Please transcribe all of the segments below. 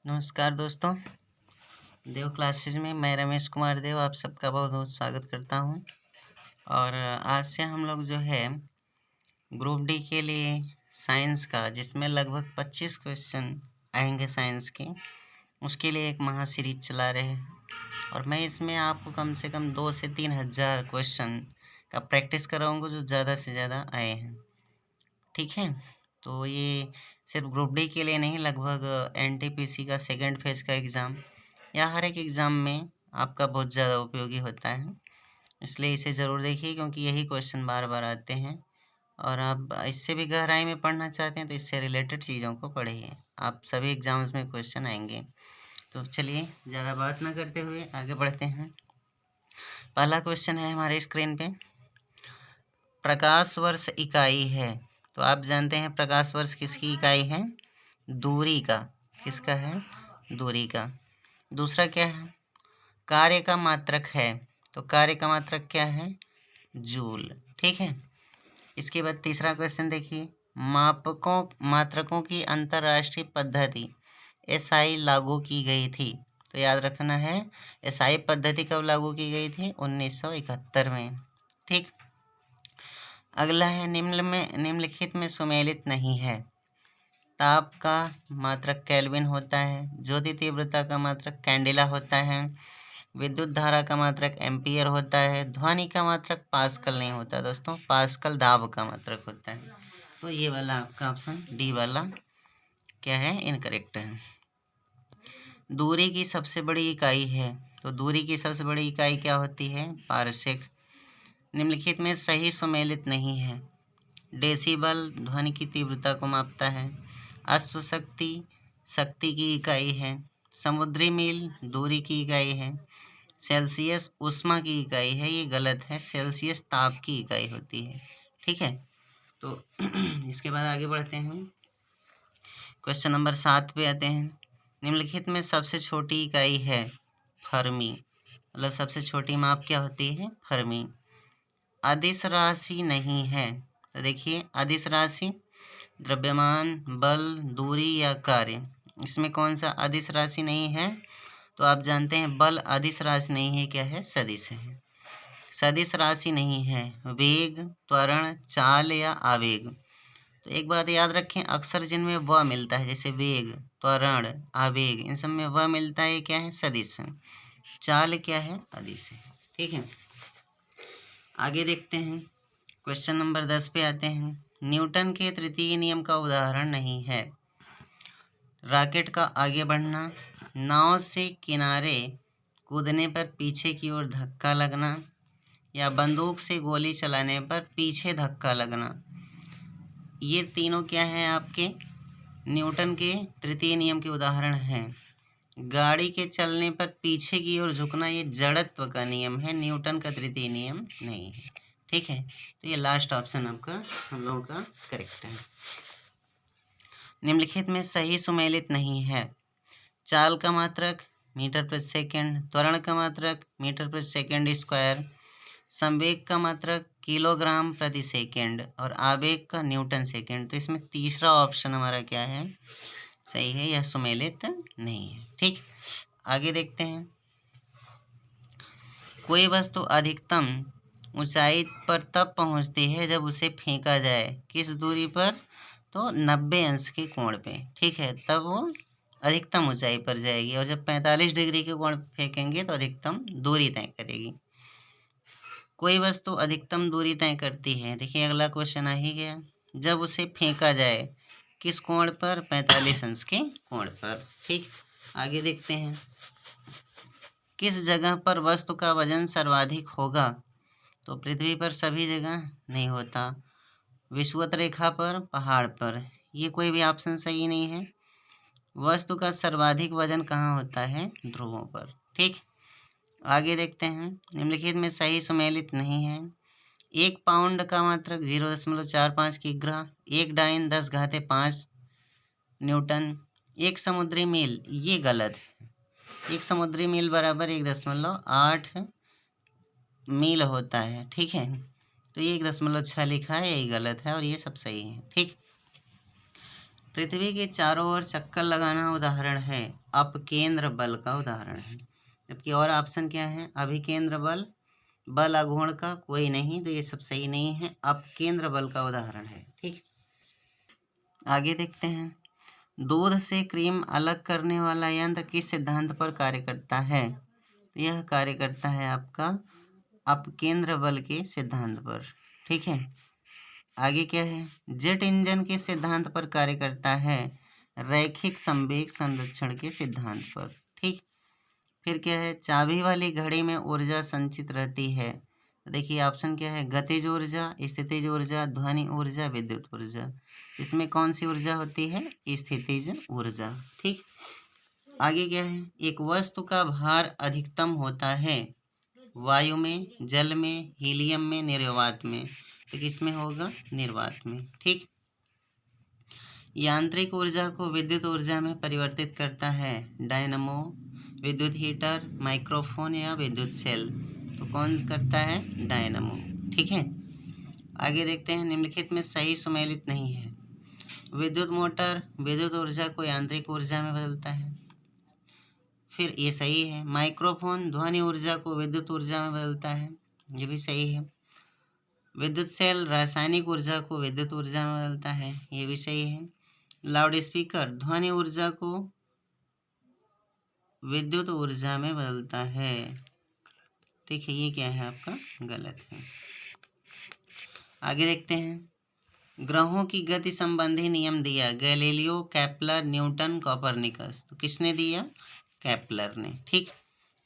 नमस्कार दोस्तों। देव क्लासेस में मैं रमेश कुमार देव आप सबका बहुत बहुत स्वागत करता हूं। और आज से हम लोग जो है ग्रुप डी के लिए साइंस का, जिसमें लगभग 25 क्वेश्चन आएंगे साइंस के, उसके लिए एक महा सीरीज चला रहे हैं। और मैं इसमें आपको कम से कम 2 से 3 हज़ार क्वेश्चन का प्रैक्टिस कराऊंगा जो ज़्यादा से ज़्यादा आए हैं। ठीक है, तो ये सिर्फ ग्रुप डी के लिए नहीं, लगभग एनटीपीसी का सेकंड फेज का एग्ज़ाम या हर एक एग्ज़ाम में आपका बहुत ज़्यादा उपयोगी होता है। इसलिए इसे ज़रूर देखिए, क्योंकि यही क्वेश्चन बार बार आते हैं। और आप इससे भी गहराई में पढ़ना चाहते हैं तो इससे रिलेटेड चीज़ों को पढ़िए। आप सभी एग्ज़ाम्स में क्वेश्चन आएंगे। तो चलिए ज़्यादा बात ना करते हुए आगे बढ़ते हैं। पहला क्वेश्चन है हमारे स्क्रीन पे, प्रकाश वर्ष इकाई है। तो आप जानते हैं प्रकाश वर्ष किसकी इकाई है? दूरी का। किसका है? दूरी का। दूसरा क्या है? कार्य का मात्रक है। तो कार्य का मात्रक क्या है? जूल। ठीक है। इसके बाद तीसरा क्वेश्चन देखिए, मात्रकों की अंतर्राष्ट्रीय पद्धति एसआई लागू की गई थी। तो याद रखना है, एसआई पद्धति कब लागू की गई थी? 1971 में। ठीक। अगला है, निम्नलिखित में सुमेलित नहीं है। ताप का मात्रक केल्विन होता है, ज्योति तीव्रता का मात्रक कैंडिला होता है, विद्युत धारा का मात्रक एम्पियर होता है, ध्वनि का मात्रक पास्कल नहीं होता दोस्तों, पास्कल दाब का मात्रक होता है। तो ये वाला आपका ऑप्शन डी वाला क्या है? इनकरेक्ट है। दूरी की सबसे बड़ी इकाई है। तो दूरी की सबसे बड़ी इकाई क्या होती है? पारसेक। निम्नलिखित में सही सुमेलित नहीं है। डेसिबल ध्वनि की तीव्रता को मापता है। अश्वशक्ति शक्ति की इकाई है। समुद्री मील दूरी की इकाई है। सेल्सियस ऊष्मा की इकाई है। ये गलत है, सेल्सियस ताप की इकाई होती है। ठीक है, तो इसके बाद आगे बढ़ते हैं। क्वेश्चन नंबर 7 पे आते हैं। निम्नलिखित में सबसे छोटी इकाई है फर्मी। मतलब सबसे छोटी माप क्या होती है? फर्मी। अदिश राशि नहीं है। तो देखिए, अदिश राशि द्रव्यमान, बल, दूरी या कार्य, इसमें कौन सा अदिश राशि नहीं है? तो आप जानते हैं बल अदिश राशि नहीं है, क्या है? सदिश है। सदिश राशि नहीं है वेग, त्वरण, चाल या आवेग। तो एक बात याद रखें, अक्सर जिनमें व मिलता है, जैसे वेग, त्वरण, आवेग, इन सब में व मिलता है, क्या है? सदिश। चाल क्या है? अदिश है। ठीक है, आगे देखते हैं। क्वेश्चन नंबर 10 पे आते हैं। न्यूटन के तृतीय नियम का उदाहरण नहीं है। रॉकेट का आगे बढ़ना, नाव से किनारे कूदने पर पीछे की ओर धक्का लगना, या बंदूक से गोली चलाने पर पीछे धक्का लगना। ये तीनों क्या हैं? आपके न्यूटन के तृतीय नियम के उदाहरण हैं। गाड़ी के चलने पर पीछे की ओर झुकना, ये जड़त्व का नियम है, न्यूटन का तृतीय नियम नहीं है। ठीक है, तो ये लास्ट ऑप्शन आपका हम लोगों का करेक्ट है। निम्नलिखित में सही सुमेलित नहीं है। चाल का मात्रक मीटर प्रति सेकंड, त्वरण का मात्रक मीटर प्रति सेकंड स्क्वायर, संवेग का मात्रक किलोग्राम प्रति सेकंड और आवेग का न्यूटन सेकंड। तो इसमें तीसरा ऑप्शन हमारा क्या है? सही है, यह सुमेलित नहीं है। ठीक, आगे देखते हैं। कोई वस्तु अधिकतम ऊंचाई पर तब पहुंचती है जब उसे फेंका जाए। किस दूरी पर? तो 90 अंश के कोण पे। ठीक है, तब वो अधिकतम ऊंचाई पर जाएगी, और जब 45 डिग्री के कोण पे फेंकेंगे तो अधिकतम दूरी तय करेगी। कोई वस्तु अधिकतम दूरी तय करती है। देखिए, अगला क्वेश्चन आ ही गया। जब उसे फेंका जाए, किस कोण पर? 45 अंश के कोण पर। ठीक, आगे देखते हैं। किस जगह पर वस्तु का वजन सर्वाधिक होगा? तो पृथ्वी पर सभी जगह नहीं होता, विषुवत रेखा पर, पहाड़ पर। ये कोई भी ऑप्शन सही नहीं है। वस्तु का सर्वाधिक वजन कहाँ होता है? ध्रुवों पर। ठीक, आगे देखते हैं। निम्नलिखित में सही सुमेलित नहीं है। 1 पाउंड का मात्रक 0.45 किग्रा, 1 डाइन 10⁵5 न्यूटन, 1 समुद्री मील, ये गलत है। 1 समुद्री मील बराबर 1.8 मील होता है। ठीक है, तो ये 1.6 लिखा है, यही गलत है और ये सब सही है। ठीक, पृथ्वी के चारों ओर चक्कर लगाना उदाहरण है, अपकेंद्र बल का उदाहरण है। जबकि और ऑप्शन क्या है, अभिकेंद्र बल, बल अघूर्ण का कोई नहीं, तो ये सब सही नहीं है, अपकेंद्र बल का उदाहरण है। ठीक, आगे देखते हैं। दूध से क्रीम अलग करने वाला यंत्र किस सिद्धांत पर कार्य करता है? यह कार्य करता है आपका अपकेंद्र बल के सिद्धांत पर। ठीक है, आगे क्या है, जेट इंजन के सिद्धांत पर कार्य करता है, रैखिक संवेग संरक्षण के सिद्धांत पर। ठीक, फिर क्या है, चाबी वाली घड़ी में ऊर्जा संचित रहती है, तो देखिए ऑप्शन क्या है, गतिज ऊर्जा, स्थितिज ऊर्जा, ध्वनि ऊर्जा, विद्युत ऊर्जा। इसमें कौन सी ऊर्जा होती है, स्थितिज ऊर्जा। ठीक, आगे क्या है, एक वस्तु का भार अधिकतम होता है, वायु में, जल में, हीलियम में, निर्वात में, तो किसमें होगा, निर्वात में। ठीक, यांत्रिक ऊर्जा को विद्युत ऊर्जा में परिवर्तित करता है, डायनमो, विद्युत हीटर, माइक्रोफोन या विद्युत सेल, तो कौन करता है, डायनमो। ठीक है, आगे देखते हैं, निम्नलिखित में सही सुमेलित नहीं है। विद्युत मोटर विद्युत ऊर्जा को यांत्रिक ऊर्जा में बदलता है, फिर ये सही है। माइक्रोफोन ध्वनि ऊर्जा को विद्युत ऊर्जा में बदलता है, ये भी सही है। विद्युत सेल रासायनिक ऊर्जा को विद्युत ऊर्जा में बदलता है, ये भी सही है। लाउड स्पीकर ध्वनि ऊर्जा को विद्युत ऊर्जा में बदलता है। ठीक है, ये क्या है आपका, गलत है। आगे देखते हैं, ग्रहों की गति संबंधी नियम दिया, गैलीलियो, केपलर, न्यूटन, कोपरनिकस, तो किसने दिया, केपलर ने। ठीक,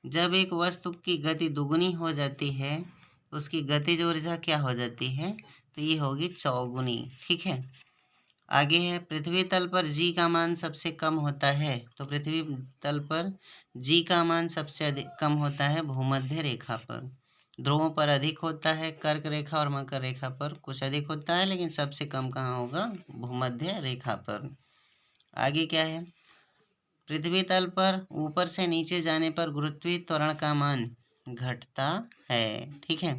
जब एक वस्तु की गति दुगुनी हो जाती है, उसकी गतिज ऊर्जा क्या हो जाती है, तो ये होगी चौगुनी। ठीक है, आगे है, पृथ्वी तल पर जी का मान सबसे कम होता है, तो पृथ्वी तल पर जी का मान सबसे अधिक कम होता है भूमध्य रेखा पर, ध्रुवों पर अधिक होता है, कर्क रेखा और मकर रेखा पर कुछ अधिक होता है, लेकिन सबसे कम कहाँ होगा, भूमध्य रेखा पर। आगे क्या है, पृथ्वी तल पर ऊपर से नीचे जाने पर गुरुत्वीय त्वरण का मान घटता है। ठीक है,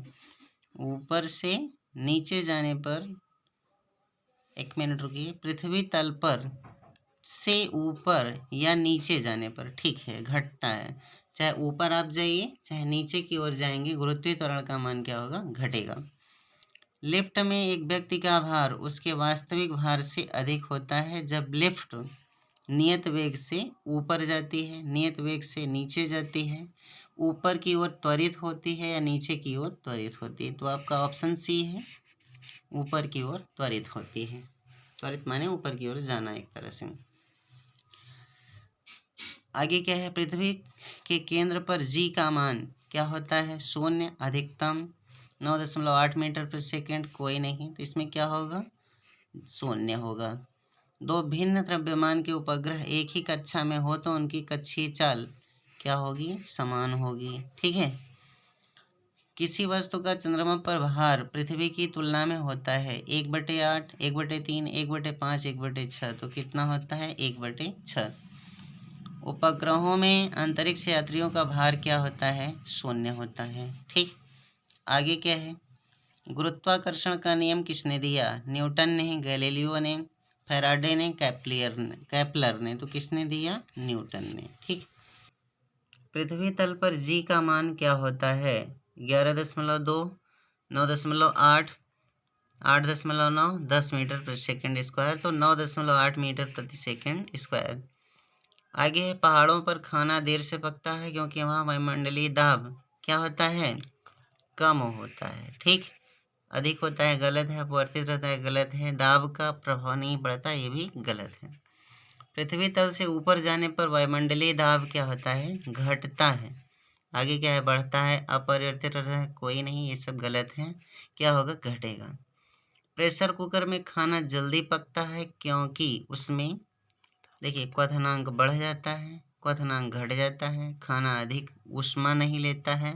ऊपर से नीचे जाने पर, एक मिनट रुकिए, पृथ्वी तल पर से ऊपर या नीचे जाने पर, ठीक है, घटता है। चाहे ऊपर आप जाइए चाहे नीचे की ओर जाएंगे, गुरुत्वीय त्वरण का मान क्या होगा, घटेगा। लिफ्ट में एक व्यक्ति का भार उसके वास्तविक भार से अधिक होता है जब लिफ्ट नियत वेग से ऊपर जाती है, नियत वेग से नीचे जाती है, ऊपर की ओर त्वरित होती है या नीचे की ओर त्वरित होती है, तो आपका ऑप्शन सी है, ऊपर की ओर त्वरित होती है। त्वरित माने ऊपर की ओर जाना एक तरह से। आगे क्या है, पृथ्वी के केंद्र पर जी का मान क्या होता है, शून्य, अधिकतम 9.8 मीटर प्रति सेकंड, कोई नहीं, तो इसमें क्या होगा, शून्य होगा। दो भिन्न द्रव्यमान के उपग्रह एक ही कक्षा में हो तो उनकी कक्षीय चाल क्या होगी, समान होगी। ठीक है, किसी वस्तु का चंद्रमा पर भार पृथ्वी की तुलना में होता है 1/8, 1/3, 1/5, 1/6, तो कितना होता है, 1/6। उपग्रहों में अंतरिक्ष यात्रियों का भार क्या होता है, शून्य होता है। ठीक, आगे क्या है, गुरुत्वाकर्षण का नियम किसने दिया, न्यूटन ने, गैलीलियो ने, फैराडे ने, केपलर ने, तो किसने दिया, न्यूटन ने। ठीक, पृथ्वी तल पर जी का मान क्या होता है, 11.2, 9.8, 8.9, 10 मीटर प्रति सेकंड स्क्वायर, तो 9.8 मीटर प्रति सेकंड स्क्वायर। आगे है, पहाड़ों पर खाना देर से पकता है क्योंकि वहाँ वायुमंडलीय दाब क्या होता है, कम होता है। ठीक, अधिक होता है, गलत है। अपवर्तित रहता है, गलत है। दाब का प्रभाव नहीं पड़ता, ये भी गलत है। पृथ्वी तल से ऊपर जाने पर वायुमंडलीय दाब क्या होता है, घटता है। आगे क्या है, बढ़ता है, अपरिवर्तित रहता है, कोई नहीं, ये सब गलत है। क्या होगा, घटेगा। प्रेशर कुकर में खाना जल्दी पकता है क्योंकि उसमें देखिए क्वथनांक बढ़ जाता है, क्वथनांक घट जाता है, खाना अधिक ऊष्मा नहीं लेता है,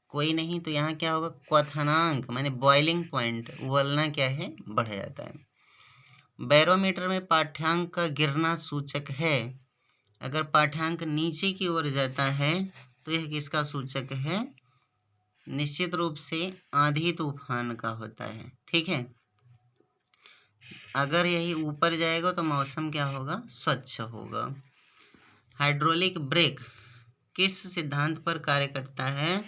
कोई नहीं, तो यहाँ क्या होगा, क्वथनांक माने बॉइलिंग पॉइंट, उबलना क्या है, बढ़ जाता है। बैरोमीटर में पाठ्यांक का गिरना सूचक है, अगर पाठ्यांक नीचे की ओर जाता है तो यह किसका सूचक है, निश्चित रूप से आंधी तूफान का होता है। ठीक है, अगर यही ऊपर जाएगा तो मौसम क्या होगा, स्वच्छ होगा। हाइड्रोलिक ब्रेक किस सिद्धांत पर कार्य करता है,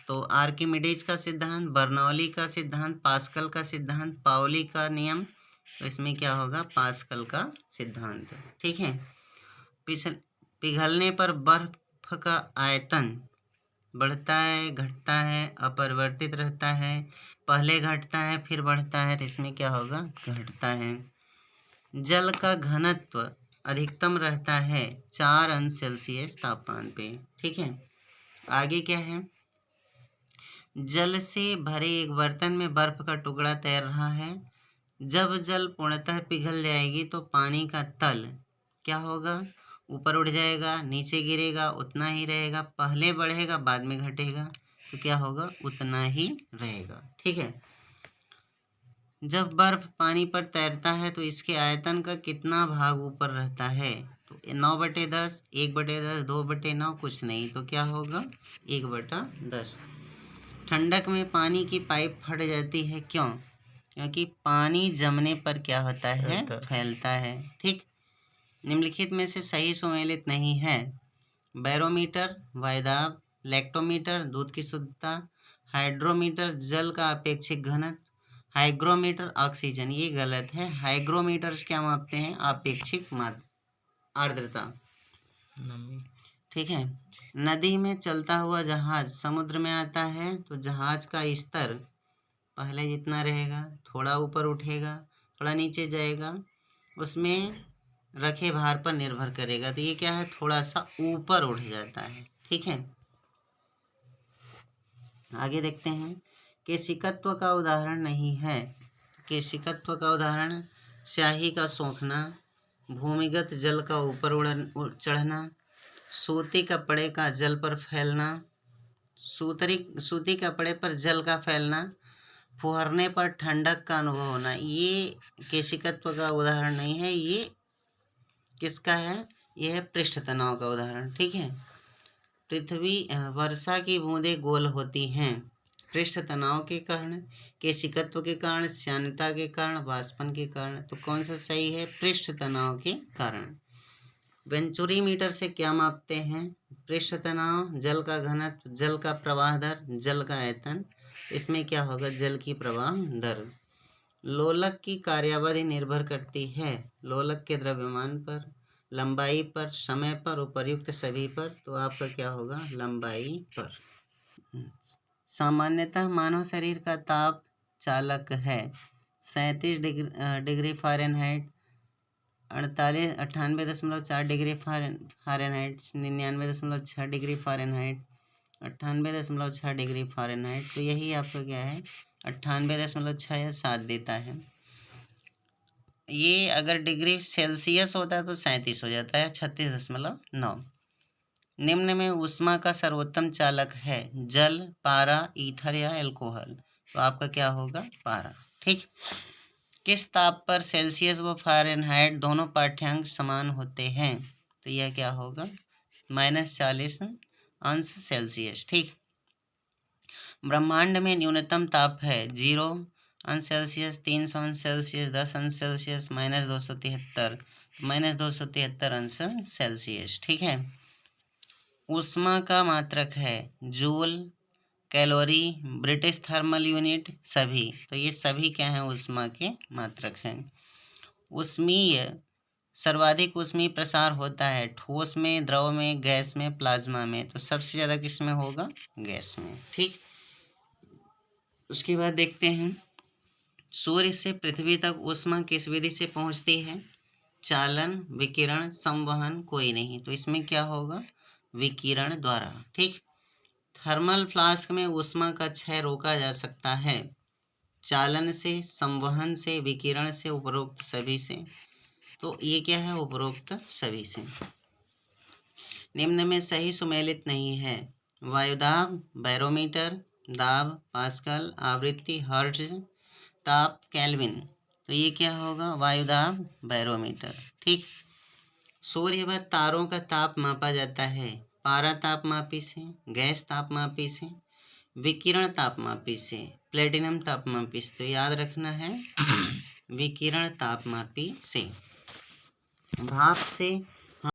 तो आर्किमिडीज का सिद्धांत, बर्नौली का सिद्धांत, पास्कल का सिद्धांत, पाउली का नियम। तो इसमें क्या होगा, पास्कल का सिद्धांत। ठीक है। पिघलने पर बर्फ का आयतन बढ़ता है, घटता है, अपरिवर्तित रहता है, पहले घटता है फिर बढ़ता है, तो इसमें क्या होगा, घटता है। जल का घनत्व अधिकतम रहता है 4 अंश सेल्सियस तापमान पे। ठीक है। आगे क्या है, जल से भरे एक बर्तन में बर्फ का टुकड़ा तैर रहा है। जब जल पूर्णतः पिघल जाएगी तो पानी का तल क्या होगा, ऊपर उठ जाएगा, नीचे गिरेगा, उतना ही रहेगा, पहले बढ़ेगा बाद में घटेगा, तो क्या होगा, उतना ही रहेगा। ठीक है। जब बर्फ पानी पर तैरता है तो इसके आयतन का कितना भाग ऊपर रहता है, तो 9/10, 1/10, 2/9, कुछ नहीं, तो क्या होगा, 1/10। ठंडक में पानी की पाइप फट जाती है, क्यों, क्योंकि पानी जमने पर क्या होता है, फैलता है। ठीक। निम्नलिखित में से सही सुमेलित नहीं है। बैरोमीटर वायुदाब, लैक्टोमीटर दूध की शुद्धता, हाइड्रोमीटर जल का अपेक्षिक घनत्व, हाइग्रोमीटर ऑक्सीजन। ये गलत है। हाइग्रोमीटर क्या मापते हैं, अपेक्षिक आर्द्रता। ठीक है। नदी में चलता हुआ जहाज समुद्र में आता है तो जहाज का स्तर पहले जितना रहेगा, थोड़ा ऊपर उठेगा, थोड़ा नीचे जाएगा, उसमें रखे भार पर निर्भर करेगा। तो ये क्या है, थोड़ा सा ऊपर उठ जाता है। ठीक है। आगे देखते हैं, केशिकत्व का उदाहरण नहीं है। केशिकत्व का उदाहरण स्याही का सोखना, भूमिगत जल का ऊपर चढ़ना, सूती कपड़े का जल पर फैलना, सूती कपड़े पर जल का फैलना, फुहरने पर ठंडक का अनुभव होना। ये केशिकत्व का उदाहरण नहीं है, ये किसका है, यह है पृष्ठ तनाव का उदाहरण। ठीक है। पृथ्वी वर्षा की बूंदें गोल होती हैं पृष्ठ तनाव के कारण, केशिकत्व के कारण, श्यानता के कारण, वाष्पन के कारण। तो कौन सा सही है, पृष्ठ तनाव के कारण। वेंचुरी मीटर से क्या मापते हैं, पृष्ठ तनाव, जल का घनत्व, जल का प्रवाह दर, जल का आयतन। इसमें क्या होगा, जल की प्रवाह दर। लोलक की कार्यावधि निर्भर करती है लोलक के द्रव्यमान पर, लंबाई पर, समय पर, उपर्युक्त सभी पर। तो आपका क्या होगा, लंबाई पर। सामान्यतः मानव शरीर का ताप चालक है 37 degree Fahrenheit, 98.4 degree Fahrenheit, 99.6 degree Fahrenheit, 98.6 degree Fahrenheit. तो यही आपका क्या है, 98.6 या 7 देता है। ये अगर डिग्री सेल्सियस होता है तो 37 हो जाता है, 36.9। निम्न में ऊष्मा का सर्वोत्तम चालक है, जल, पारा, ईथर या अल्कोहल। तो आपका क्या होगा, पारा। ठीक। किस ताप पर सेल्सियस व फ़ारेनहाइट दोनों पाठ्यांक समान होते हैं, तो यह क्या होगा, -40 अंश सेल्सियस। ठीक। ब्रह्मांड में न्यूनतम ताप है 0 अंश सेल्सियस, 300 अंश सेल्सियस, 10 अंश सेल्सियस, -273 अंश सेल्सियस। ठीक है। ऊष्मा का मात्रक है joule, calorie, British thermal unit, सभी। तो ये सभी क्या हैं, ऊष्मा के मात्रक हैं। ऊष्मीय सर्वाधिक ऊष्मीय प्रसार होता है ठोस में, द्रव में, गैस में, प्लाज्मा में। तो सबसे ज़्यादा किस में होगा, गैस में। ठीक। उसके बाद देखते हैं, सूर्य से पृथ्वी तक ऊष्मा किस विधि से पहुंचती है, चालन, विकिरण, संवहन, कोई नहीं। तो इसमें क्या होगा, विकिरण द्वारा। ठीक। थर्मल फ्लास्क में ऊष्मा का क्षय रोका जा सकता है चालन से, संवहन से, विकिरण से, उपरोक्त सभी से। तो ये क्या है, उपरोक्त सभी से। निम्न में सही सुमेलित नहीं है। वायुदाब बैरोमीटर, दाब पास्कल, आवृत्ति हर्ट्ज, ताप केल्विन। तो ये क्या होगा, वायुदाब बैरोमीटर। ठीक। सूर्य व तारों का ताप मापा जाता है पारा तापमापी से, गैस तापमापी से, विकिरण तापमापी से, प्लेटिनम तापमापी से। तो याद रखना है विकिरण तापमापी से। भाप से